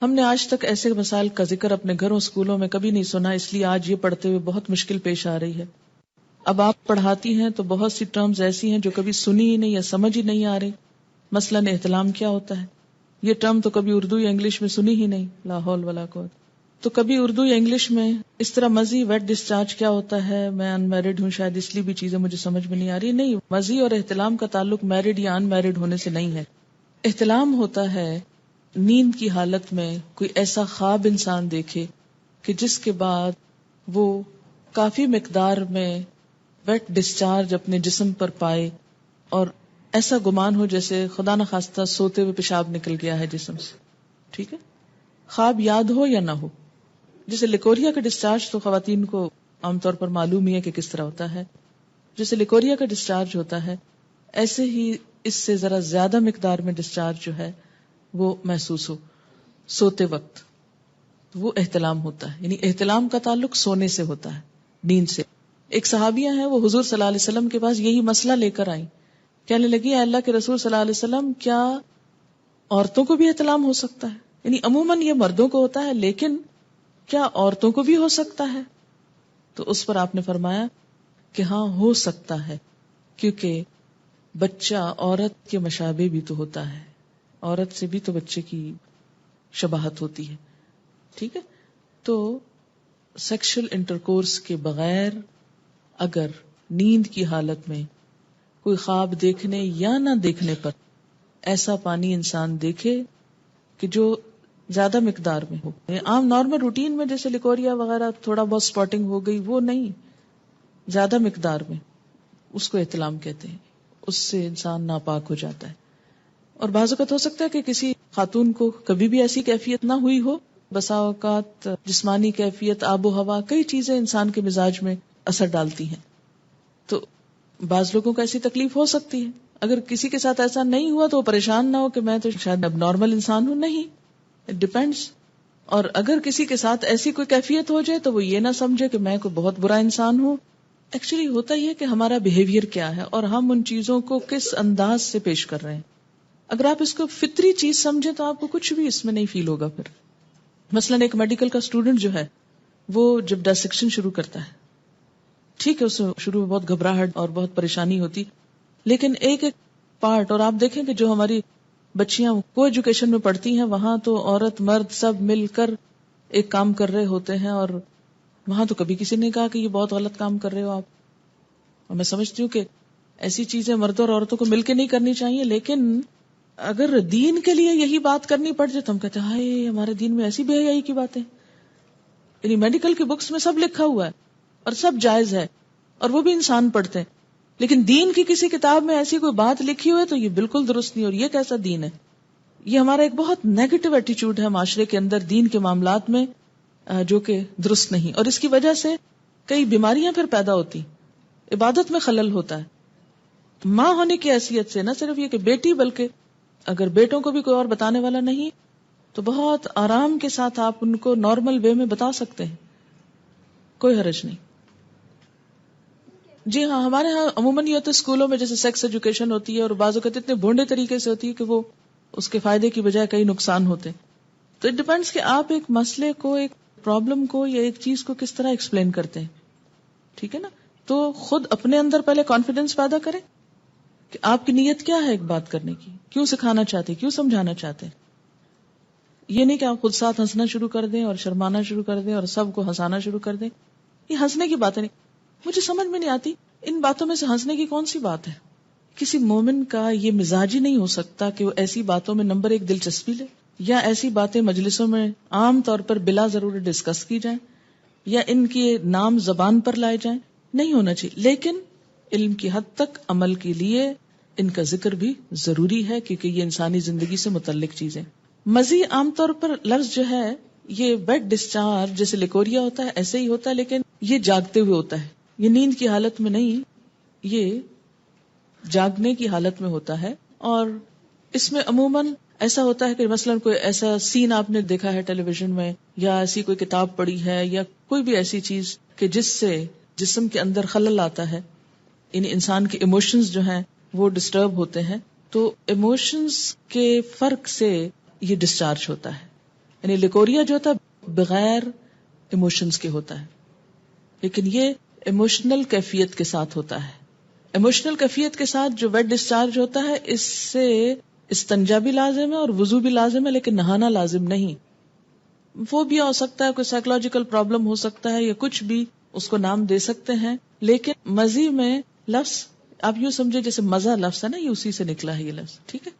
ہم نے آج تک ایسے مسائل کا ذکر اپنے گھروں اسکولوں میں کبھی نہیں سنا، اس لیے آج یہ پڑھتے ہوئے بہت مشکل پیش آ رہی ہے. اب آپ پڑھاتی ہیں تو بہت سی ٹرمز ایسی ہیں جو کبھی سنی ہی نہیں یا سمجھ ہی نہیں آ رہی. مثلاً احتلام کیا ہوتا ہے؟ یہ ٹرم تو کبھی اردو یا انگلش میں سنی ہی نہیں. لا حول ولا قوت. تو کبھی اردو یا انگلش میں اس طرح مزی ویٹ ڈسچارج کیا ہوتا ہے؟ میں ان میرڈ ہوں، شاید اس لیے بھی چیزیں مجھے سمجھ میں نہیں آ رہی. نہیں، مزی اور احتلام کا تعلق میرڈ یا ان میرڈ ہونے سے نہیں ہے. احتلام ہوتا ہے نیند کی حالت میں کوئی ایسا خواب انسان دیکھے کہ جس کے بعد وہ کافی مقدار میں ویٹ ڈسچارج اپنے جسم پر پائے اور ایسا گمان ہو جیسے خدا نخواستہ سوتے ہوئے پیشاب نکل گیا ہے جسم سے. ٹھیک ہے، خواب یاد ہو یا نہ ہو. جیسے لیکوریا کا ڈسچارج تو خواتین کو عام طور پر معلوم ہی ہے کہ کس طرح ہوتا ہے. جیسے لیکوریا کا ڈسچارج ہوتا ہے ایسے ہی اس سے ذرا زیادہ مقدار میں ڈسچارج جو ہے وہ محسوس ہو سوتے وقت، وہ احتلام ہوتا ہے. یعنی احتلام کا تعلق سونے سے ہوتا ہے، نیند سے. ایک صحابیہ ہیں، وہ حضور صلی اللہ علیہ وسلم کے پاس یہی مسئلہ لے کر آئیں. کہنے لگی، اے اللہ کے رسول صلی اللہ علیہ وسلم، کیا عورتوں کو بھی احتلام ہو سکتا ہے؟ یعنی عموماً یہ مردوں کو ہوتا ہے، لیکن کیا عورتوں کو بھی ہو سکتا ہے؟ تو اس پر آپ نے فرمایا کہ ہاں ہو سکتا ہے، کیونکہ بچہ عورت کے مشابہ بھی تو ہوتا ہے، عورت سے بھی تو بچے کی شباہت ہوتی ہے. ٹھیک ہے، تو سیکشل انٹرکورس کے بغیر اگر نیند کی حالت میں کوئی خواب دیکھنے یا نہ دیکھنے پر ایسا پانی انسان دیکھے کہ جو زیادہ مقدار میں ہو، عام نارمل روٹین میں جیسے لیکوریا وغیرہ تھوڑا بہت سپاٹنگ ہو گئی، وہ نہیں، زیادہ مقدار میں، اس کو احتلام کہتے ہیں. اس سے انسان ناپاک ہو جاتا ہے. اور بعض اوقات ہو سکتا ہے کہ کسی خاتون کو کبھی بھی ایسی کیفیت نہ ہوئی ہو. بسا اوقات جسمانی کیفیت، آب و ہوا، کئی چیزیں انسان کے مزاج میں اثر ڈالتی ہیں. تو بعض لوگوں کو ایسی تکلیف ہو سکتی ہے. اگر کسی کے ساتھ ایسا نہیں ہوا تو وہ پریشان نہ ہو کہ میں تو شاید اب نارمل انسان ہوں. نہیں، اٹ ڈیپینڈس. اور اگر کسی کے ساتھ ایسی کوئی کیفیت ہو جائے تو وہ یہ نہ سمجھے کہ میں کوئی بہت برا انسان ہوں. ایکچولی ہوتا یہ کہ ہمارا بیہیویئر کیا ہے اور ہم ان چیزوں کو کس انداز سے پیش کر رہے ہیں. اگر آپ اس کو فطری چیز سمجھیں تو آپ کو کچھ بھی اس میں نہیں فیل ہوگا. پھر مثلاً ایک میڈیکل کا اسٹوڈنٹ جو ہے وہ جب ڈسیکشن شروع کرتا ہے، ٹھیک ہے، اس شروع میں بہت گھبراہٹ اور بہت پریشانی ہوتی، لیکن ایک ایک پارٹ، اور آپ دیکھیں کہ جو ہماری بچیاں کو ایجوکیشن میں پڑھتی ہیں وہاں تو عورت مرد سب مل کر ایک کام کر رہے ہوتے ہیں، اور وہاں تو کبھی کسی نے کہا کہ یہ بہت غلط کام کر رہے ہو آپ. اور میں سمجھتی ہوں کہ ایسی چیزیں مردوں اور عورتوں کو مل کے نہیں کرنی چاہیے، لیکن اگر دین کے لیے یہی بات کرنی پڑ جائے تو ہم کہتے ہیں ہائے ہمارے دین میں ایسی بے حیائی کی باتیں. یعنی میڈیکل کی بکس میں سب لکھا ہوا ہے اور سب جائز ہے اور وہ بھی انسان پڑھتے ہیں، لیکن دین کی کسی کتاب میں ایسی کوئی بات لکھی ہوئی ہے تو یہ بالکل درست نہیں. اور یہ کیسا دین ہے؟ یہ ہمارا ایک بہت نیگیٹو ایٹیچیوڈ ہے معاشرے کے اندر دین کے معاملات میں، جو کہ درست نہیں. اور اس کی وجہ سے کئی بیماریاں پھر پیدا ہوتی، عبادت میں خلل ہوتا ہے. ماں ہونے کی حیثیت سے نہ صرف یہ کہ بیٹی، بلکہ اگر بیٹوں کو بھی کوئی اور بتانے والا نہیں تو بہت آرام کے ساتھ آپ ان کو نارمل وے میں بتا سکتے ہیں، کوئی حرج نہیں. جی ہاں، ہمارے ہاں عموماً یہ ہوتا ہے اسکولوں میں جیسے سیکس ایجوکیشن ہوتی ہے اور بعض اوقات اتنے بھونڈے طریقے سے ہوتی ہے کہ وہ اس کے فائدے کی بجائے کئی نقصان ہوتے ہیں. تو اٹ ڈیپینڈس کہ آپ ایک مسئلے کو، ایک پرابلم کو یا ایک چیز کو کس طرح ایکسپلین کرتے ہیں. ٹھیک ہے نا؟ تو خود اپنے اندر پہلے کانفیڈینس پیدا کریں کہ آپ کی نیت کیا ہے ایک بات کرنے کی، کیوں سکھانا چاہتے، کیوں سمجھانا چاہتے. یہ نہیں کہ آپ خود ساتھ ہنسنا شروع کر دیں اور شرمانا شروع کر دیں اور سب کو ہنسانا شروع کر دیں. یہ ہنسنے کی باتیں نہیں، مجھے سمجھ میں نہیں آتی ان باتوں میں سے ہنسنے کی کون سی بات ہے. کسی مومن کا یہ مزاج ہی نہیں ہو سکتا کہ وہ ایسی باتوں میں نمبر ایک دلچسپی لے، یا ایسی باتیں مجلسوں میں عام طور پر بلا ضرورت ڈسکس کی جائیں یا ان کے نام زبان پر لائے جائیں. نہیں ہونا چاہیے. لیکن علم کی حد تک عمل کے لیے ان کا ذکر بھی ضروری ہے، کیونکہ یہ انسانی زندگی سے متعلق چیزیں. مزی عام طور پر لفظ جو ہے یہ ویٹ ڈسچارج جیسے لیکوریا ہوتا ہے ایسے ہی ہوتا ہے، لیکن یہ جاگتے ہوئے ہوتا ہے، یہ نیند کی حالت میں نہیں، یہ جاگنے کی حالت میں ہوتا ہے. اور اس میں عموماً ایسا ہوتا ہے کہ مثلاً کوئی ایسا سین آپ نے دیکھا ہے ٹیلی ویژن میں، یا ایسی کوئی کتاب پڑھی ہے، یا کوئی بھی ایسی چیز کہ جس سے جسم کے اندر خلل آتا ہے، یعنی انسان کے ایموشنز جو ہیں وہ ڈسٹرب ہوتے ہیں. تو ایموشنز کے فرق سے یہ ڈسچارج ہوتا ہے. یعنی لیکوریا جو ہوتا ہے بغیر ایموشنز کے ہوتا ہے، لیکن یہ ایموشنل کیفیت کے ساتھ ہوتا ہے. ایموشنل کیفیت کے ساتھ جو ویٹ ڈسچارج ہوتا ہے اس سے استنجا بھی لازم ہے اور وضو بھی لازم ہے، لیکن نہانا لازم نہیں. وہ بھی ہو سکتا ہے کوئی سائیکولوجیکل پرابلم ہو سکتا ہے یا کچھ بھی، اس کو نام دے سکتے ہیں. لیکن مزی میں لفظ آپ یوں سمجھے جیسے مزہ لفظ ہے نا، یہ اسی سے نکلا ہے یہ لفظ، ٹھیک ہے.